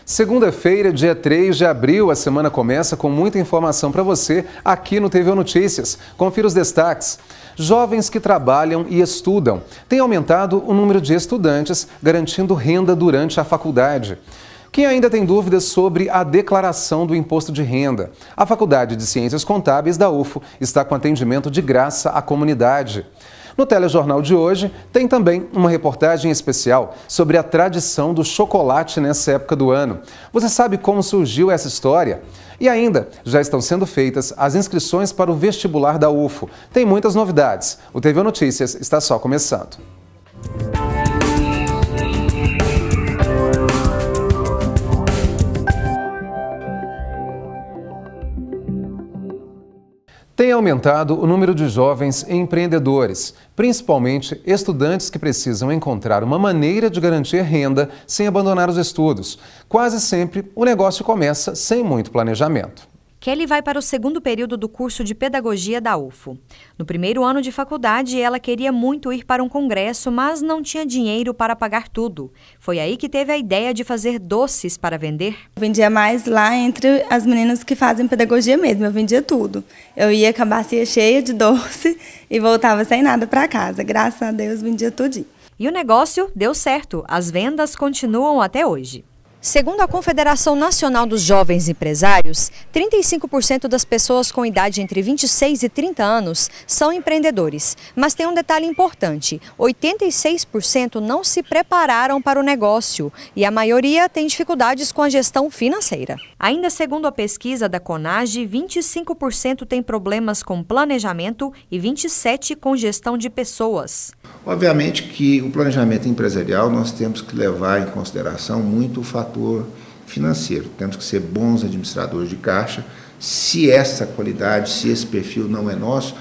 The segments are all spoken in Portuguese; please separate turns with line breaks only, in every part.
Segunda-feira, dia 3 de abril, a semana começa com muita informação para você aqui no TVU Notícias. Confira os destaques. Jovens que trabalham e estudam. Tem aumentado o número de estudantes garantindo renda durante a faculdade. Quem ainda tem dúvidas sobre a declaração do imposto de renda? A Faculdade de Ciências Contábeis da UFO está com atendimento de graça à comunidade. No telejornal de hoje, tem também uma reportagem especial sobre a tradição do chocolate nessa época do ano. Você sabe como surgiu essa história? E ainda, já estão sendo feitas as inscrições para o vestibular da UFO. Tem muitas novidades. O TVU Notícias está só começando. Tem aumentado o número de jovens empreendedores, principalmente estudantes que precisam encontrar uma maneira de garantir renda sem abandonar os estudos. Quase sempre o negócio começa sem muito planejamento.
Kelly vai para o segundo período do curso de Pedagogia da UFO. No primeiro ano de faculdade, ela queria muito ir para um congresso, mas não tinha dinheiro para pagar tudo. Foi aí que teve a ideia de fazer doces para vender.
Eu vendia mais lá entre as meninas que fazem pedagogia mesmo, eu vendia tudo. Eu ia com a bacia cheia de doce e voltava sem nada para casa. Graças a Deus, vendia tudinho.
E o negócio deu certo, as vendas continuam até hoje. Segundo a Confederação Nacional dos Jovens Empresários, 35% das pessoas com idade entre 26 e 30 anos são empreendedores. Mas tem um detalhe importante, 86% não se prepararam para o negócio e a maioria tem dificuldades com a gestão financeira. Ainda segundo a pesquisa da CONAGE, 25% tem problemas com planejamento e 27% com gestão de pessoas.
Obviamente que o planejamento empresarial nós temos que levar em consideração muito o fator financeiro. Temos que ser bons administradores de caixa. Se essa qualidade, se esse perfil não é nosso,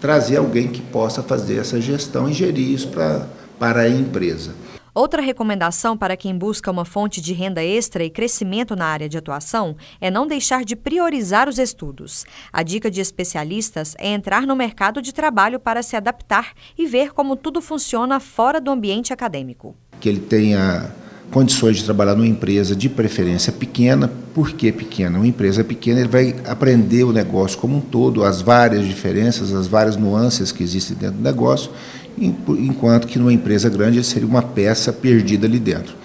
trazer alguém que possa fazer essa gestão e gerir isso para a empresa.
Outra recomendação para quem busca uma fonte de renda extra e crescimento na área de atuação é não deixar de priorizar os estudos. A dica de especialistas é entrar no mercado de trabalho para se adaptar e ver como tudo funciona fora do ambiente acadêmico.
Que ele tenha condições de trabalhar numa empresa de preferência pequena. Por que pequena? Uma empresa pequena, ele vai aprender o negócio como um todo, as várias diferenças, as várias nuances que existem dentro do negócio, enquanto que numa empresa grande ele seria uma peça perdida ali dentro.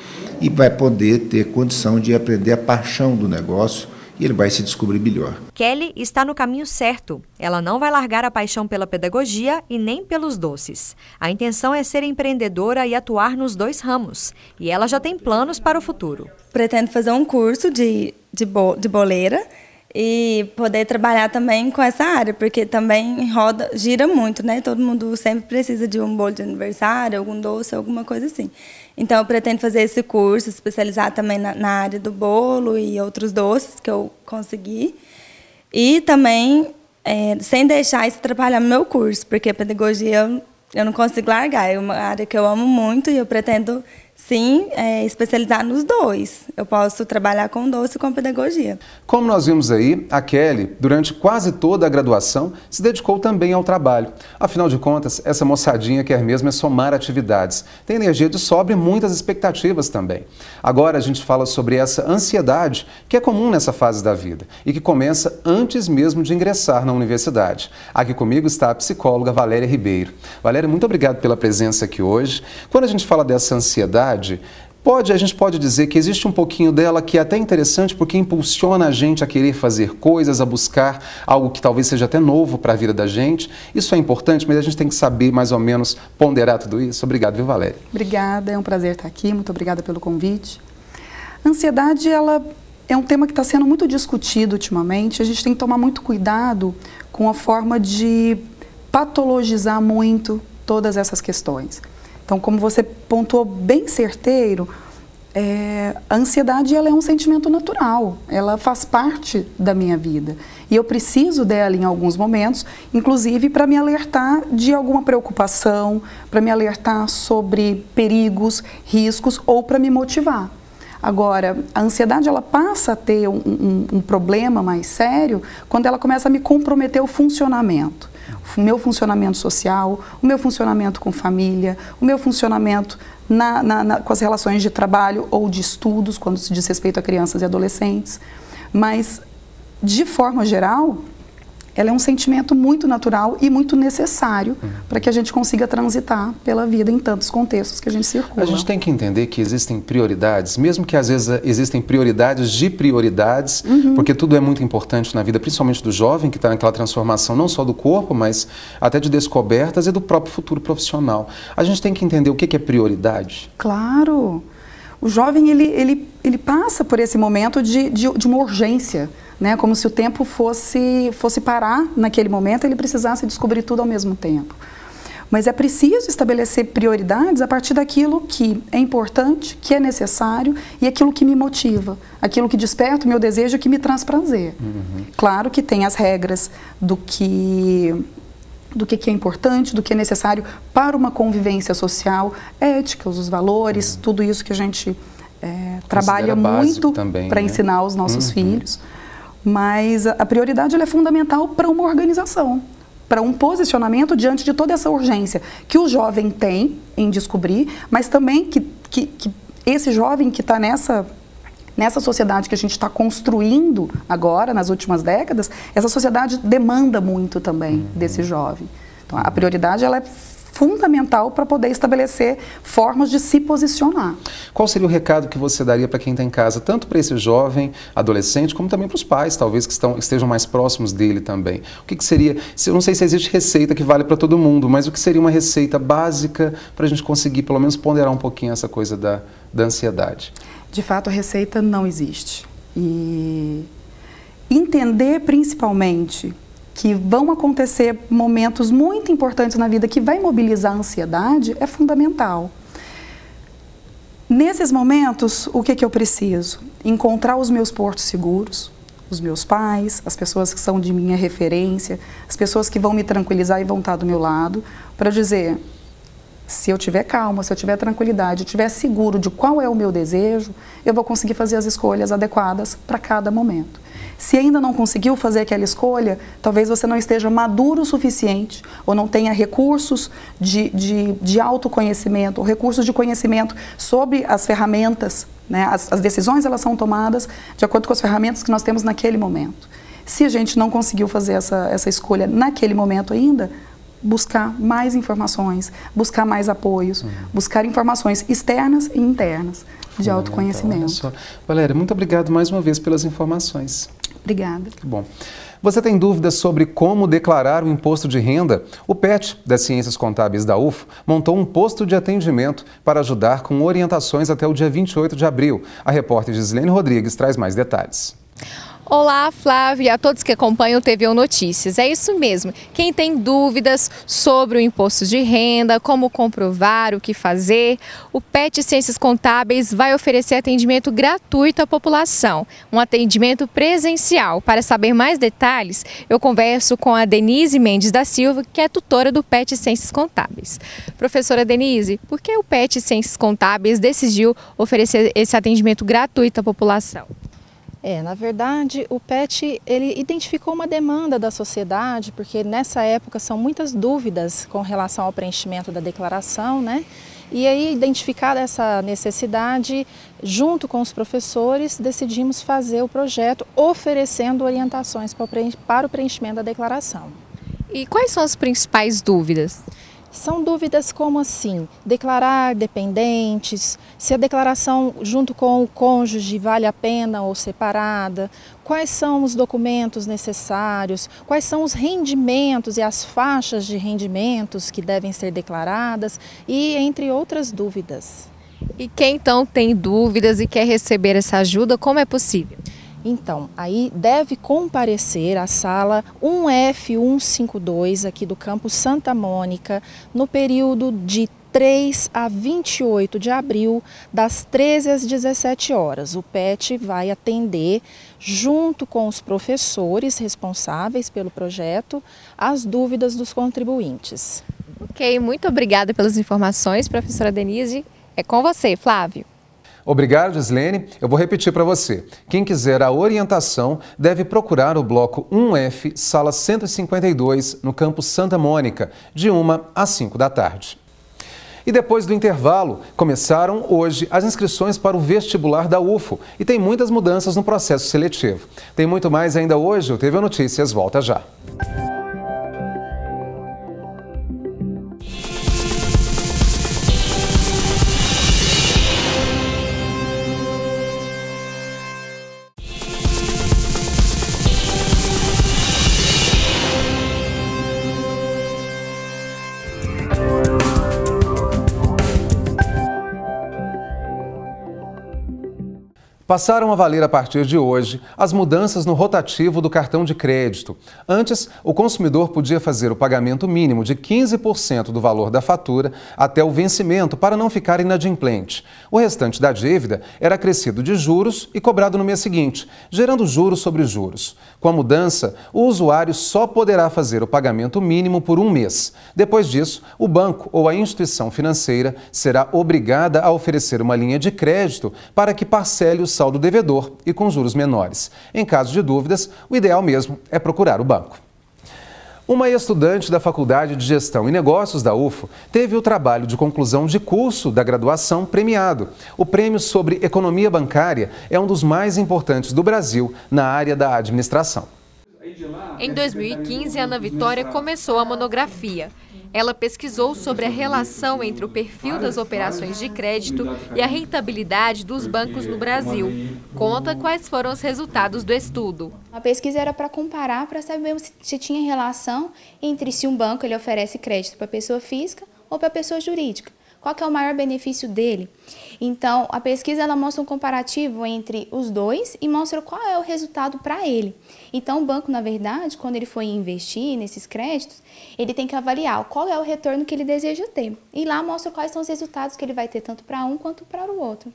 E vai poder ter condição de aprender a paixão do negócio e ele vai se descobrir melhor.
Kelly está no caminho certo. Ela não vai largar a paixão pela pedagogia e nem pelos doces. A intenção é ser empreendedora e atuar nos dois ramos. E ela já tem planos para o futuro.
Pretendo fazer um curso de boleira e poder trabalhar também com essa área, porque também gira muito, né? Todo mundo sempre precisa de um bolo de aniversário, algum doce, alguma coisa assim. Então, eu pretendo fazer esse curso, especializar também na área do bolo e outros doces que eu consegui. E também, sem deixar isso atrapalhar meu curso, porque a pedagogia eu não consigo largar. É uma área que eu amo muito e eu pretendo, sim, especializar nos dois. Eu posso trabalhar com doce e com pedagogia.
Como nós vimos aí, a Kelly, durante quase toda a graduação, se dedicou também ao trabalho. Afinal de contas, essa moçadinha quer mesmo é somar atividades. Tem energia de sobra e muitas expectativas também. Agora a gente fala sobre essa ansiedade que é comum nessa fase da vida e que começa antes mesmo de ingressar na universidade. Aqui comigo está a psicóloga Valéria Ribeiro. Valéria, muito obrigado pela presença aqui hoje. Quando a gente fala dessa ansiedade, a gente pode dizer que existe um pouquinho dela que é até interessante porque impulsiona a gente a querer fazer coisas, a buscar algo que talvez seja até novo para a vida da gente. Isso é importante, mas a gente tem que saber mais ou menos ponderar tudo isso. Obrigado, viu, Valéria?
Obrigada, é um prazer estar aqui, muito obrigada pelo convite. A ansiedade, ela é um tema que está sendo muito discutido ultimamente. A gente tem que tomar muito cuidado com a forma de patologizar muito todas essas questões. Então, como você pontuou bem certeiro, a ansiedade ela é um sentimento natural, ela faz parte da minha vida. E eu preciso dela em alguns momentos, inclusive para me alertar de alguma preocupação, para me alertar sobre perigos, riscos ou para me motivar. Agora, a ansiedade ela passa a ter um problema mais sério quando ela começa a me comprometer o funcionamento. O meu funcionamento social, o meu funcionamento com família, o meu funcionamento com as relações de trabalho ou de estudos, quando se diz respeito a crianças e adolescentes. Mas, de forma geral, ela é um sentimento muito natural e muito necessário para que a gente consiga transitar pela vida em tantos contextos que a gente circula.
A gente tem que entender que existem prioridades, mesmo que às vezes existem prioridades de prioridades, porque tudo é muito importante na vida, principalmente do jovem que está naquela transformação não só do corpo, mas até de descobertas e do próprio futuro profissional. A gente tem que entender o que é prioridade.
Claro! O jovem, ele passa por esse momento de uma urgência, né? Como se o tempo fosse parar naquele momento e ele precisasse descobrir tudo ao mesmo tempo. Mas é preciso estabelecer prioridades a partir daquilo que é importante, que é necessário e aquilo que me motiva, aquilo que desperta o meu desejo e que me traz prazer. Claro que tem as regras do que é importante, do que é necessário para uma convivência social, éticas, os valores, tudo isso que a gente trabalha muito para ensinar aos nossos filhos. Mas a prioridade ela é fundamental para uma organização, para um posicionamento diante de toda essa urgência que o jovem tem em descobrir, mas também que esse jovem que está nessa sociedade que a gente está construindo agora, nas últimas décadas, essa sociedade demanda muito também desse jovem. Então, a prioridade ela é fundamental para poder estabelecer formas de se posicionar.
Qual seria o recado que você daria para quem está em casa, tanto para esse jovem, adolescente, como também para os pais, talvez, que estejam mais próximos dele também? O que seria, eu não sei se existe receita que vale para todo mundo, mas o que seria uma receita básica para a gente conseguir, pelo menos, ponderar um pouquinho essa coisa da ansiedade?
De fato, a receita não existe. E entender, principalmente, que vão acontecer momentos muito importantes na vida que vai mobilizar a ansiedade é fundamental. Nesses momentos, o que eu preciso? Encontrar os meus portos seguros, os meus pais, as pessoas que são de minha referência, as pessoas que vão me tranquilizar e vão estar do meu lado, para dizer, se eu tiver calma, se eu tiver tranquilidade, eu tiver seguro de qual é o meu desejo, eu vou conseguir fazer as escolhas adequadas para cada momento. Se ainda não conseguiu fazer aquela escolha, talvez você não esteja maduro o suficiente ou não tenha recursos de autoconhecimento ou recursos de conhecimento sobre as ferramentas, né? As decisões elas são tomadas de acordo com as ferramentas que nós temos naquele momento. Se a gente não conseguiu fazer essa escolha naquele momento ainda, buscar mais informações, buscar mais apoios, buscar informações externas e internas de autoconhecimento.
Valéria, muito obrigado mais uma vez pelas informações.
Obrigada.
Que bom. Você tem dúvidas sobre como declarar o imposto de renda? O PET, das Ciências Contábeis da UFO, montou um posto de atendimento para ajudar com orientações até o dia 28 de abril. A repórter Gislene Rodrigues traz mais detalhes.
Olá, Flávia, e a todos que acompanham o TVO Notícias. É isso mesmo. Quem tem dúvidas sobre o imposto de renda, como comprovar, o que fazer, o PET Ciências Contábeis vai oferecer atendimento gratuito à população, um atendimento presencial. Para saber mais detalhes, eu converso com a Denise Mendes da Silva, que é tutora do PET Ciências Contábeis. Professora Denise, por que o PET Ciências Contábeis decidiu oferecer esse atendimento gratuito à população?
Na verdade, o PET ele identificou uma demanda da sociedade, porque nessa época são muitas dúvidas com relação ao preenchimento da declaração, né? E aí, identificada essa necessidade, junto com os professores, decidimos fazer o projeto oferecendo orientações para o preenchimento da declaração.
E quais são as principais dúvidas?
São dúvidas como assim, declarar dependentes, se a declaração junto com o cônjuge vale a pena ou separada, quais são os documentos necessários, quais são os rendimentos e as faixas de rendimentos que devem ser declaradas e entre outras dúvidas.
E quem então tem dúvidas e quer receber essa ajuda, como é possível?
Então, aí deve comparecer à sala 1F152 aqui do campus Santa Mônica no período de 3 a 28 de abril, das 13 às 17 horas. O PET vai atender, junto com os professores responsáveis pelo projeto, as dúvidas dos contribuintes.
Ok, muito obrigada pelas informações, professora Denise. É com você, Flávio.
Obrigado, Gislene. Eu vou repetir para você. Quem quiser a orientação deve procurar o bloco 1F, sala 152, no campus Santa Mônica, de 1 às 5 da tarde. E depois do intervalo, começaram hoje as inscrições para o vestibular da UFO e tem muitas mudanças no processo seletivo. Tem muito mais ainda hoje, o TV Notícias volta já. Passaram a valer a partir de hoje as mudanças no rotativo do cartão de crédito. Antes, o consumidor podia fazer o pagamento mínimo de 15% do valor da fatura até o vencimento para não ficar inadimplente. O restante da dívida era acrescido de juros e cobrado no mês seguinte, gerando juros sobre juros. Com a mudança, o usuário só poderá fazer o pagamento mínimo por um mês. Depois disso, o banco ou a instituição financeira será obrigada a oferecer uma linha de crédito para que parcele o saldo devedor e com juros menores. Em caso de dúvidas, o ideal mesmo é procurar o banco. Uma estudante da Faculdade de Gestão e Negócios da UFO teve o trabalho de conclusão de curso da graduação premiado. O prêmio sobre economia bancária é um dos mais importantes do Brasil na área da administração.
Em 2015, Ana Vitória começou a monografia. Ela pesquisou sobre a relação entre o perfil das operações de crédito e a rentabilidade dos bancos no Brasil. Conta quais foram os resultados do estudo.
A pesquisa era para comparar, para saber se tinha relação entre se um banco ele oferece crédito para pessoa física ou para pessoa jurídica. Qual que é o maior benefício dele? Então, a pesquisa ela mostra um comparativo entre os dois e mostra qual é o resultado para ele. Então, o banco, na verdade, quando ele for investir nesses créditos, ele tem que avaliar qual é o retorno que ele deseja ter. E lá mostra quais são os resultados que ele vai ter tanto para um quanto para o outro.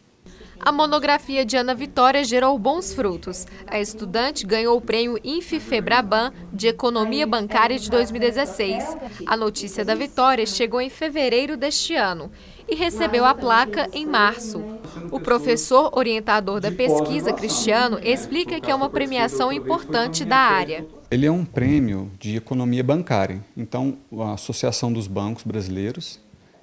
A monografia de Ana Vitória gerou bons frutos. A estudante ganhou o prêmio INFIFEBRABAN de Economia Bancária de 2016. A notícia da vitória chegou em fevereiro deste ano e recebeu a placa em março. O professor orientador da pesquisa, Cristiano, explica que é uma premiação importante da área.
Ele é um prêmio de economia bancária. Então, a Associação dos Bancos Brasileiros,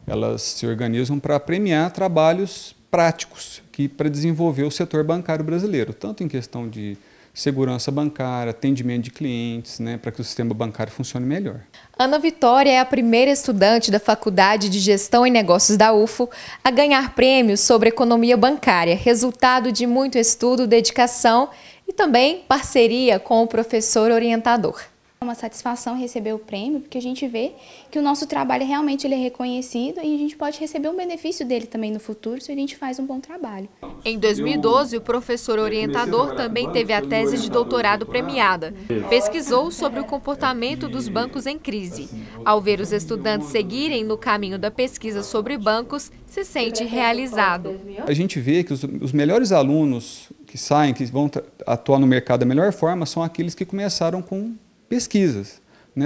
elas se organizam para premiar trabalhos práticos para desenvolver o setor bancário brasileiro, tanto em questão de segurança bancária, atendimento de clientes, para que o sistema bancário funcione melhor.
Ana Vitória é a primeira estudante da Faculdade de Gestão e Negócios da UFO a ganhar prêmios sobre economia bancária, resultado de muito estudo, dedicação e também parceria com o professor orientador.
É uma satisfação receber o prêmio, porque a gente vê que o nosso trabalho realmente ele é reconhecido e a gente pode receber um benefício dele também no futuro se a gente faz um bom trabalho.
Em 2012, o professor orientador também teve a tese de doutorado premiada. Pesquisou sobre o comportamento dos bancos em crise. Ao ver os estudantes seguirem no caminho da pesquisa sobre bancos, se sente realizado.
A gente vê que os melhores alunos que saem, que vão atuar no mercado da melhor forma, são aqueles que começaram com pesquisas,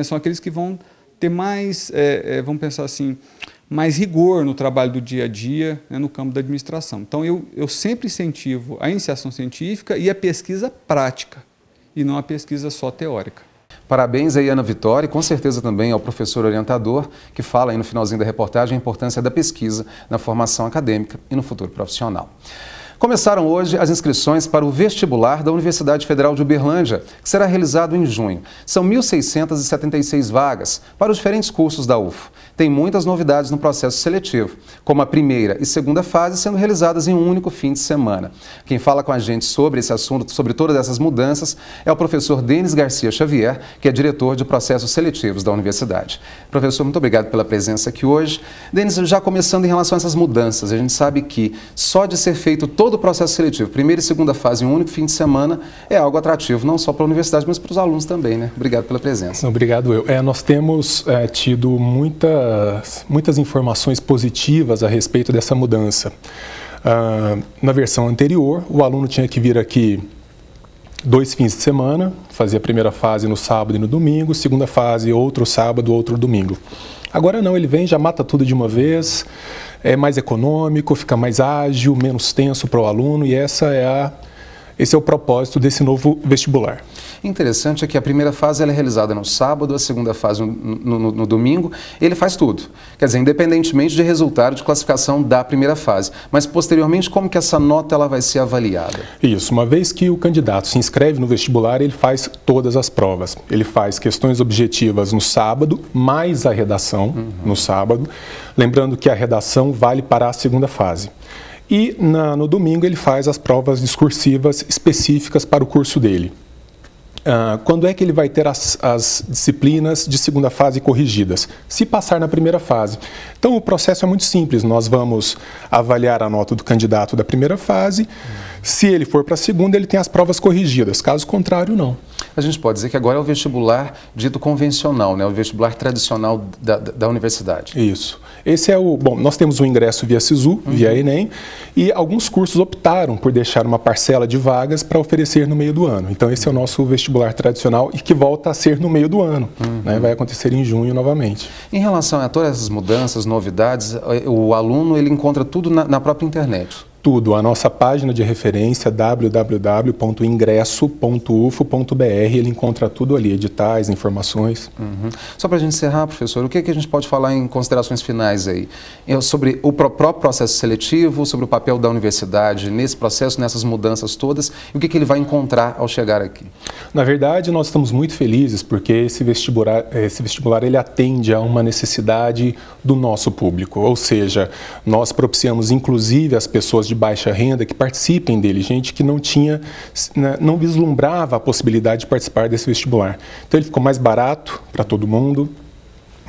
são aqueles que vão ter mais, vamos pensar assim, mais rigor no trabalho do dia a dia, no campo da administração. Então, eu sempre incentivo a iniciação científica e a pesquisa prática, e não a pesquisa só teórica.
Parabéns aí, Ana Vitória, e com certeza também ao professor orientador, que fala aí no finalzinho da reportagem a importância da pesquisa na formação acadêmica e no futuro profissional. Começaram hoje as inscrições para o vestibular da Universidade Federal de Uberlândia, que será realizado em junho. São 1.676 vagas para os diferentes cursos da UFO. Tem muitas novidades no processo seletivo, como a primeira e segunda fase sendo realizadas em um único fim de semana. Quem fala com a gente sobre esse assunto, sobre todas essas mudanças, é o professor Denis Garcia Xavier, que é diretor de processos seletivos da universidade. Professor, muito obrigado pela presença aqui hoje. Denis, já começando em relação a essas mudanças, a gente sabe que só de ser feito todo o processo seletivo, primeira e segunda fase em um único fim de semana, é algo atrativo, não só para a universidade, mas para os alunos também, né? Obrigado pela presença.
Obrigado, eu. Nós temos tido muitas informações positivas a respeito dessa mudança. Na versão anterior, o aluno tinha que vir aqui 2 fins de semana, fazia a primeira fase no sábado e no domingo, segunda fase outro sábado, outro domingo. Agora não, ele vem, já mata tudo de uma vez, é mais econômico, fica mais ágil, menos tenso para o aluno, e esse é o propósito desse novo vestibular.
Interessante é que a primeira fase ela é realizada no sábado, a segunda fase no domingo, ele faz tudo. Quer dizer, independentemente de resultado de classificação da primeira fase. Mas, posteriormente, como que essa nota ela vai ser avaliada?
Isso, uma vez que o candidato se inscreve no vestibular, ele faz todas as provas. Ele faz questões objetivas no sábado, mais a redação no sábado. Lembrando que a redação vale para a segunda fase. E no domingo ele faz as provas discursivas específicas para o curso dele. Quando é que ele vai ter as disciplinas de segunda fase corrigidas? Se passar na primeira fase. Então o processo é muito simples, nós vamos avaliar a nota do candidato da primeira fase, se ele for para a segunda ele tem as provas corrigidas, caso contrário não.
A gente pode dizer que agora é o vestibular dito convencional, né? O vestibular tradicional da universidade.
Isso. Esse é bom, nós temos o ingresso via SISU, via Enem, e alguns cursos optaram por deixar uma parcela de vagas para oferecer no meio do ano. Então esse é o nosso vestibular tradicional e que volta a ser no meio do ano, né? Vai acontecer em junho novamente.
Em relação a todas essas mudanças, novidades, o aluno ele encontra tudo na própria internet.
Tudo. A nossa página de referência www.ingresso.ufo.br, ele encontra tudo ali, editais, informações.
Só para a gente encerrar, professor, o que a gente pode falar em considerações finais aí? Sobre o próprio processo seletivo, sobre o papel da universidade nesse processo, nessas mudanças todas, e o que ele vai encontrar ao chegar aqui?
Na verdade, nós estamos muito felizes porque esse vestibular ele atende a uma necessidade do nosso público, ou seja, nós propiciamos inclusive as pessoas de baixa renda que participem dele, gente que não vislumbrava a possibilidade de participar desse vestibular. Então ele ficou mais barato para todo mundo,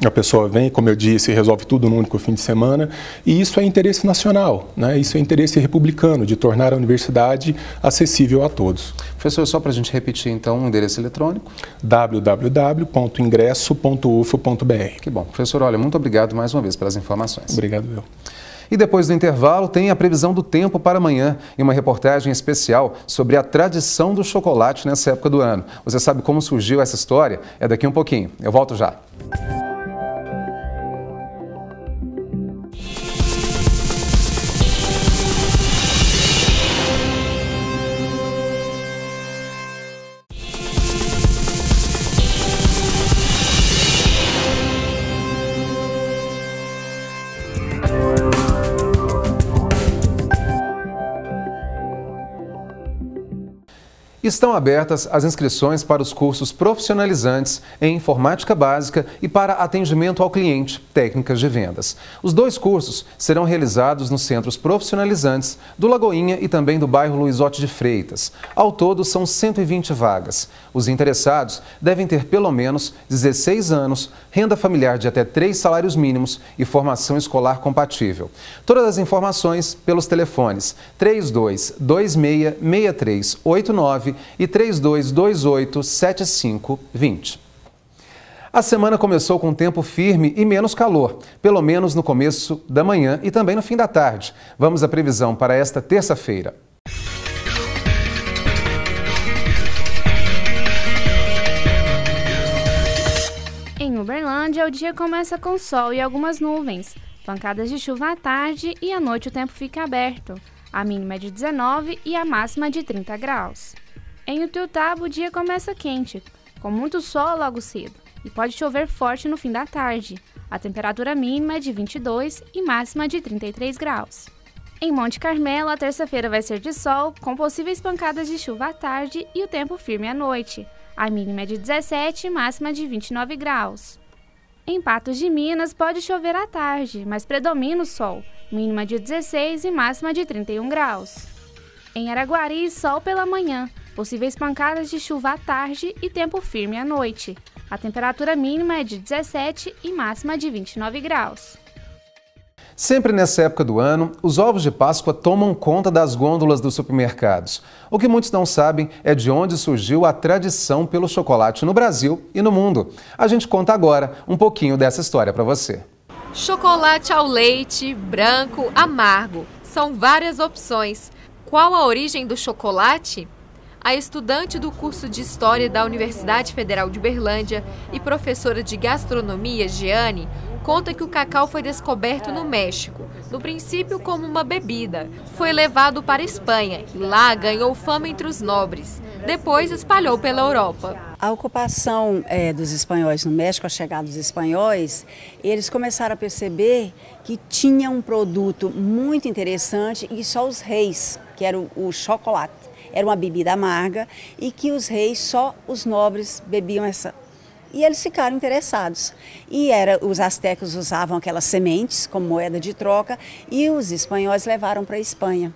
a pessoa vem, como eu disse, resolve tudo num único fim de semana, e isso é interesse nacional, né? Isso é interesse republicano, de tornar a universidade acessível a todos.
Professor, só para a gente repetir então o endereço eletrônico?
www.ingresso.ufo.br.
Que bom. Professor, olha, muito obrigado mais uma vez pelas informações.
Obrigado, eu.
E depois do intervalo tem a previsão do tempo para amanhã e uma reportagem especial sobre a tradição do chocolate nessa época do ano. Você sabe como surgiu essa história? É daqui um pouquinho. Eu volto já. Estão abertas as inscrições para os cursos profissionalizantes em informática básica e para atendimento ao cliente, técnicas de vendas. Os dois cursos serão realizados nos centros profissionalizantes do Lagoinha e também do bairro Luizote de Freitas. Ao todo, são 120 vagas. Os interessados devem ter pelo menos 16 anos, renda familiar de até 3 salários mínimos e formação escolar compatível. Todas as informações pelos telefones 3226-6389 e 3228-7520. A semana começou com tempo firme e menos calor, pelo menos no começo da manhã e também no fim da tarde. Vamos à previsão para esta terça-feira.
Em Uberlândia, o dia começa com sol e algumas nuvens, pancadas de chuva à tarde e à noite o tempo fica aberto. A mínima é de 19 e a máxima de 30 graus. Em Utuiutaba, o dia começa quente, com muito sol logo cedo, e pode chover forte no fim da tarde. A temperatura mínima é de 22 e máxima de 33 graus. Em Monte Carmelo, a terça-feira vai ser de sol, com possíveis pancadas de chuva à tarde e o tempo firme à noite. A mínima é de 17 e máxima de 29 graus. Em Patos de Minas, pode chover à tarde, mas predomina o sol, mínima de 16 e máxima de 31 graus. Em Araguari, sol pela manhã, possíveis pancadas de chuva à tarde e tempo firme à noite. A temperatura mínima é de 17 e máxima de 29 graus.
Sempre nessa época do ano, os ovos de Páscoa tomam conta das gôndolas dos supermercados. O que muitos não sabem é de onde surgiu a tradição pelo chocolate no Brasil e no mundo. A gente conta agora um pouquinho dessa história para você.
Chocolate ao leite, branco, amargo. São várias opções. Qual a origem do chocolate? A estudante do curso de História da Universidade Federal de Uberlândia e professora de gastronomia, Jeane, conta que o cacau foi descoberto no México, no princípio como uma bebida. Foi levado para a Espanha e lá ganhou fama entre os nobres. Depois espalhou pela Europa.
A ocupação dos espanhóis no México, a chegada dos espanhóis, eles começaram a perceber que tinha um produto muito interessante e só os reis, que era o chocolate. Era uma bebida amarga e que os reis, só os nobres bebiam essa. E eles ficaram interessados. E os astecas usavam aquelas sementes como moeda de troca e os espanhóis levaram para a Espanha.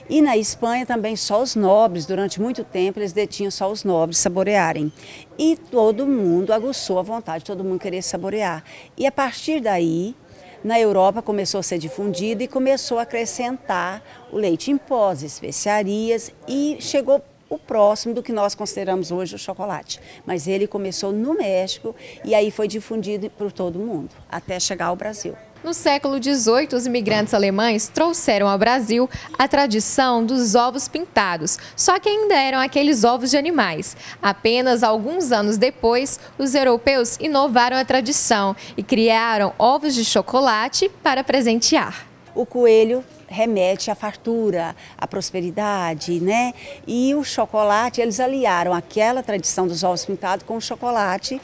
E na Espanha também só os nobres, durante muito tempo, eles detinham só os nobres saborearem. E todo mundo aguçou a vontade, todo mundo queria saborear. E a partir daí, na Europa começou a ser difundido e começou a acrescentar o leite em pó, as especiarias e chegou o próximo do que nós consideramos hoje o chocolate. Mas ele começou no México e aí foi difundido por todo mundo, até chegar ao Brasil.
No século XVIII, os imigrantes alemães trouxeram ao Brasil a tradição dos ovos pintados, só que ainda eram aqueles ovos de animais. Apenas alguns anos depois, os europeus inovaram a tradição e criaram ovos de chocolate para presentear.
O coelho remete à fartura, à prosperidade, né? E o chocolate, eles aliaram aquela tradição dos ovos pintados com o chocolate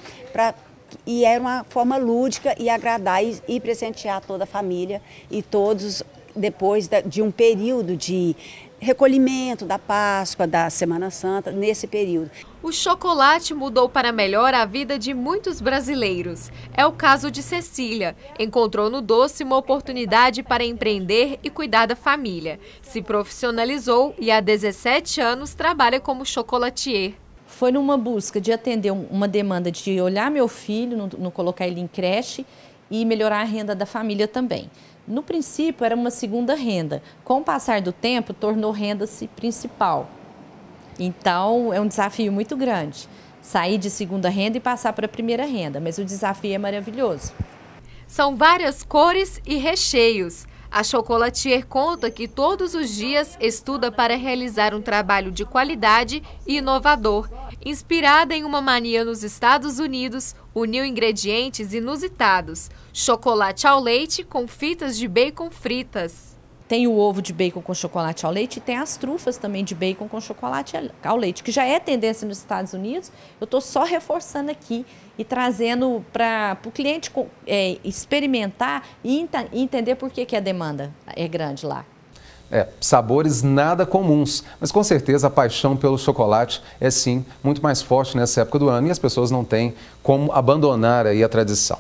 e era uma forma lúdica e agradar e presentear toda a família e todos depois de um período de recolhimento da Páscoa, da Semana Santa, nesse período.
O chocolate mudou para melhor a vida de muitos brasileiros. É o caso de Cecília. Encontrou no doce uma oportunidade para empreender e cuidar da família. Se profissionalizou e há 17 anos trabalha como chocolatier.
Foi numa busca de atender uma demanda de olhar meu filho, não colocar ele em creche e melhorar a renda da família também. No princípio era uma segunda renda, com o passar do tempo tornou renda-se principal. Então é um desafio muito grande, sair de segunda renda e passar para a primeira renda, mas o desafio é maravilhoso.
São várias cores e recheios. A chocolatier conta que todos os dias estuda para realizar um trabalho de qualidade e inovador. Inspirada em uma mania nos Estados Unidos, uniu ingredientes inusitados. Chocolate ao leite com fitas de bacon fritas.
Tem o ovo de bacon com chocolate ao leite e tem as trufas também de bacon com chocolate ao leite, que já é tendência nos Estados Unidos. Eu estou só reforçando aqui e trazendo para o cliente experimentar e entender por que a demanda é grande lá.
Sabores nada comuns, mas com certeza a paixão pelo chocolate é sim muito mais forte nessa época do ano e as pessoas não têm como abandonar aí a tradição.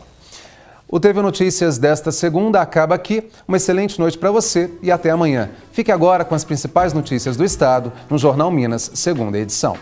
O TV Notícias desta segunda acaba aqui. Uma excelente noite para você e até amanhã. Fique agora com as principais notícias do estado no Jornal Minas, segunda edição.